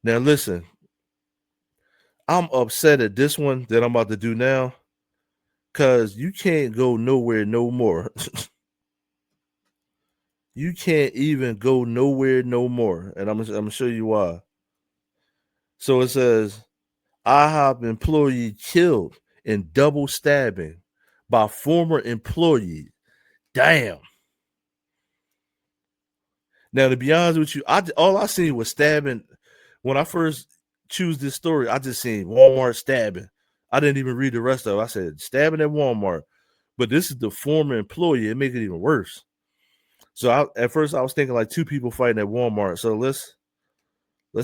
Now listen, I'm upset at this one that I'm about to do now because you can't go nowhere no more. You can't even go nowhere no more. And I'm gonna show you why. So it says IHOP employee killed in double stabbing by former employee. Damn. Now to be honest with you, all I seen was stabbing. When I first choose this story, I just seen Walmart stabbing. I didn't even read the rest of it. I said stabbing at Walmart. But this is the former employee. It makes it even worse. So at first I was thinking like two people fighting at Walmart. So let's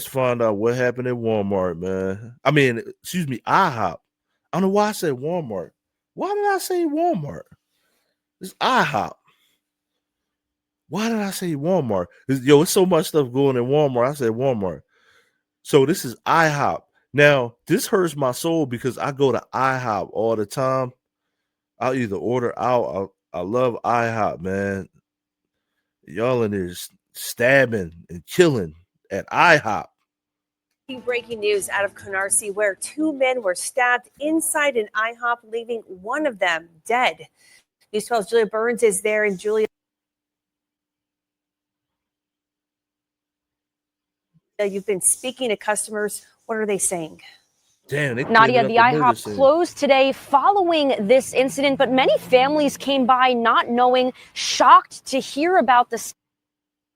find out what happened at Walmart, man. I mean, excuse me, IHOP. I don't know why I said Walmart. Why did I say Walmart? It's IHOP. Why did I say Walmart? Yo, it's so much stuff going in Walmart. I said Walmart. So this is IHOP. Now, this hurts my soul because I go to IHOP all the time. I'll either order out. I love IHOP, man. Y'all in there stabbing and killing at IHOP. Breaking news out of Canarsie, where two men were stabbed inside an IHOP, leaving one of them dead. News 12's Julia Burns is there, and Julia, you've been speaking to customers. What are they saying? Damn, Nadia, the IHOP closed today following this incident, but many families came by not knowing, shocked to hear about this,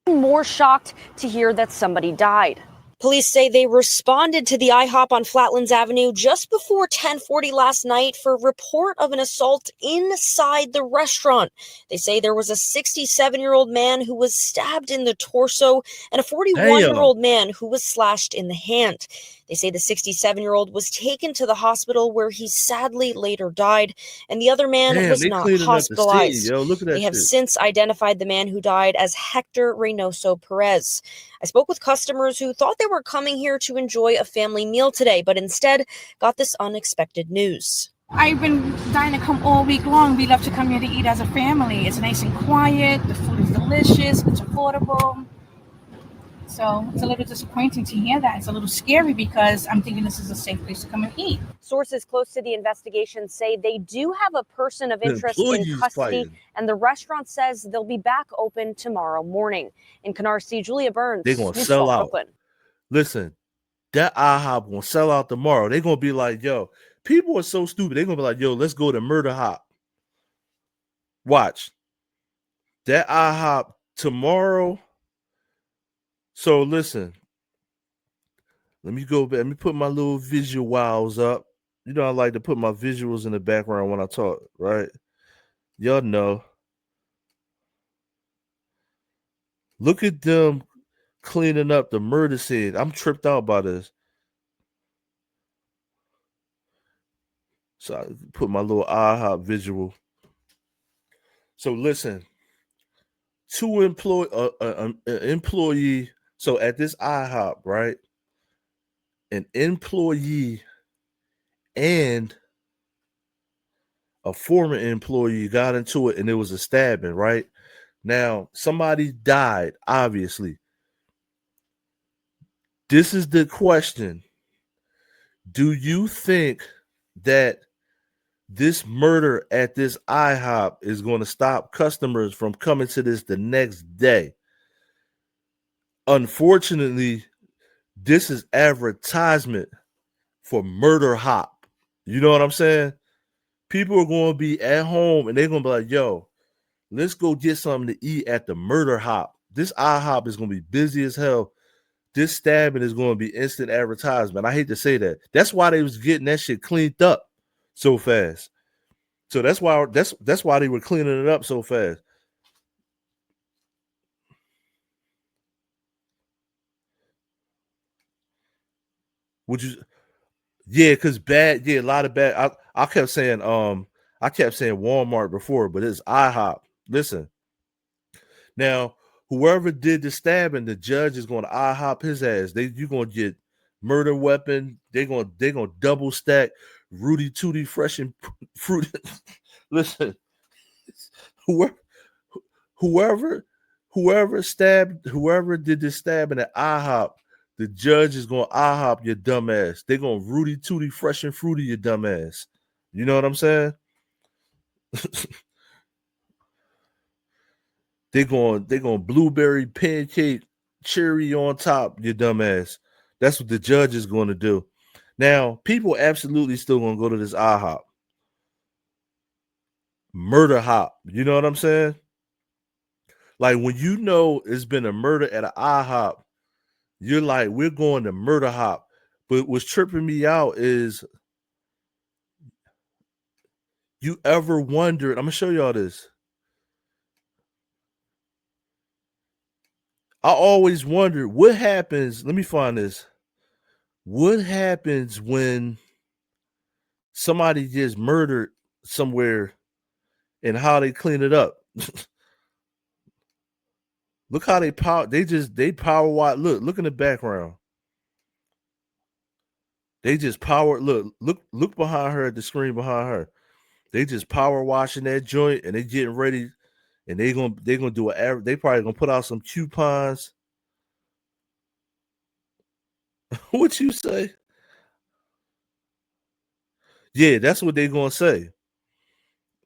more shocked to hear that somebody died. Police say they responded to the IHOP on Flatlands Avenue just before 10:40 last night for a report of an assault inside the restaurant. They say there was a 67-year-old man who was stabbed in the torso and a 41-year-old man who was slashed in the hand. They say the 67-year-old was taken to the hospital where he sadly later died, and the other man was not hospitalized. They have since identified the man who died as Hector Reynoso Perez. I spoke with customers who thought they were coming here to enjoy a family meal today, but instead got this unexpected news. I've been dying to come all week long. We love to come here to eat as a family. It's nice and quiet. The food is delicious. It's affordable. So it's a little disappointing to hear that. It's a little scary because I'm thinking this is a safe place to come and eat. Sources close to the investigation say they do have a person of interest in custody, and the restaurant says they'll be back open tomorrow morning. In Canarsie, Julia Burns. They're going to sell out. Brooklyn. Listen, that IHOP going to sell out tomorrow. They're going to be like, yo, people are so stupid. They're going to be like, yo, let's go to Murder Hop. Watch. That IHOP tomorrow. So listen, let me go back. Let me put my little visuals up. You know, I like to put my visuals in the background when I talk, right? Y'all know. Look at them cleaning up the murder scene. I'm tripped out by this. So I put my little IHOP visual. So listen, two employee. So at this IHOP, right? An employee and a former employee got into it, and it was a stabbing, right? Now, somebody died, obviously. This is the question. Do you think that this murder at this IHOP is going to stop customers from coming to this the next day? Unfortunately, this is advertisement for Murder Hop. You know what I'm saying? People are going to be at home and they're going to be like, yo, let's go get something to eat at the Murder Hop. This IHOP is going to be busy as hell. This stabbing is going to be instant advertisement. I hate to say that. That's why they was getting that shit cleaned up so fast. So that's why they were cleaning it up so fast. Would you? Yeah, because bad. Yeah, a lot of bad. I kept saying Walmart before, but it's IHOP. Listen, now whoever did the stabbing, the judge is going to IHOP his ass. You're gonna get murder weapon. They're gonna double stack Rudy Tooty Fresh and Fruit. Listen, whoever did the stabbing at IHOP The judge is going to IHOP your dumb ass. They're going to Rudy Tooty Fresh and Fruity your dumb ass. You know what I'm saying? They're going blueberry pancake cherry on top your dumb ass. That's what the judge is going to do. Now, people absolutely still going to go to this IHOP. Murder hop. You know what I'm saying? Like when you know it's been a murder at an IHOP, you're like, we're going to murder hop. But what's tripping me out is, you ever wondered, I'm going to show y'all this. I always wondered what happens. Let me find this. What happens when somebody gets murdered somewhere and how they clean it up? Look how they power wash. Look in the background. They just power look behind her at the screen behind her. They just power washing that joint and they getting ready, and they gonna do they probably gonna put out some coupons. What you say? Yeah, that's what they gonna say.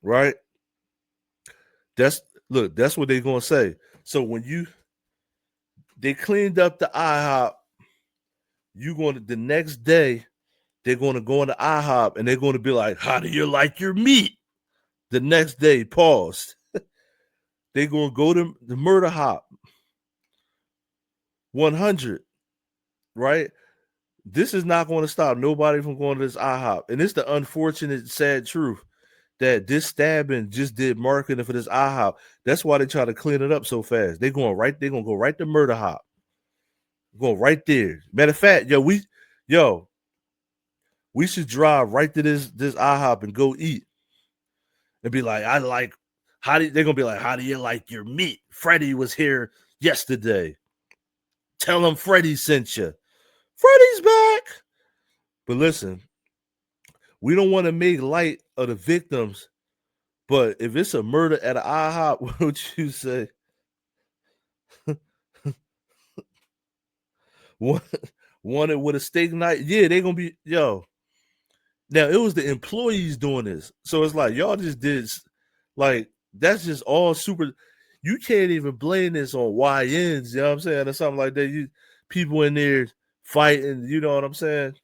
Right? That's what they gonna say. So when they cleaned up the IHOP, the next day they're gonna go into IHOP and they're gonna be like, how do you like your meat? The next day, pause. They're gonna go to the murder hop 100, right? This is not going to stop nobody from going to this IHOP. And it's the unfortunate, sad truth that this stabbing just did marketing for this IHOP. That's why they try to clean it up so fast. They're gonna go right to murder hop. Go right there. Matter of fact, we should drive right to this IHOP and go eat. And be like, they're gonna be like, how do you like your meat? Freddie was here yesterday. Tell him Freddie sent you. Freddie's back. But listen, we don't want to make light of the victims, but if it's a murder at an IHOP, what would you say? Wanted with a steak knife? Yeah, they're gonna be Now it was the employees doing this, so it's like y'all just did that's just all super. You can't even blame this on YNs, you know what I'm saying, or something like that. People in there fighting, you know what I'm saying?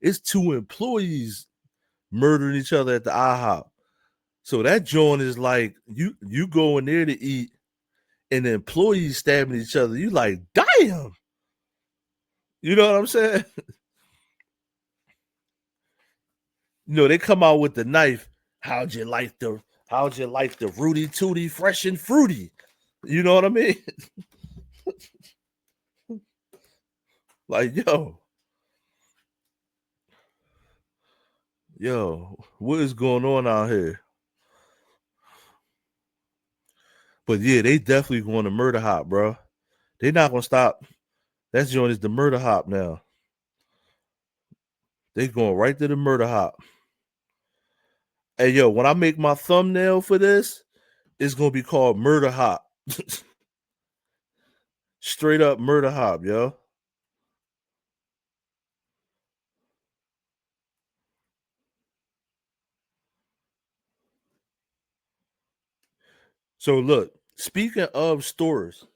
It's two employees murdering each other at the IHOP. So that joint is like you go in there to eat and the employees stabbing each other. You like, damn. You know what I'm saying? They come out with the knife. How'd you like the Rudy Tooty Fresh and Fruity? You know what I mean? Like, what is going on out here? But yeah, they definitely going to murder hop, bro. They're not gonna stop. That joint is the murder hop now. They going right to the murder hop. Hey, when I make my thumbnail for this, it's gonna be called Murder Hop. Straight up murder hop, yo. So look, speaking of stores,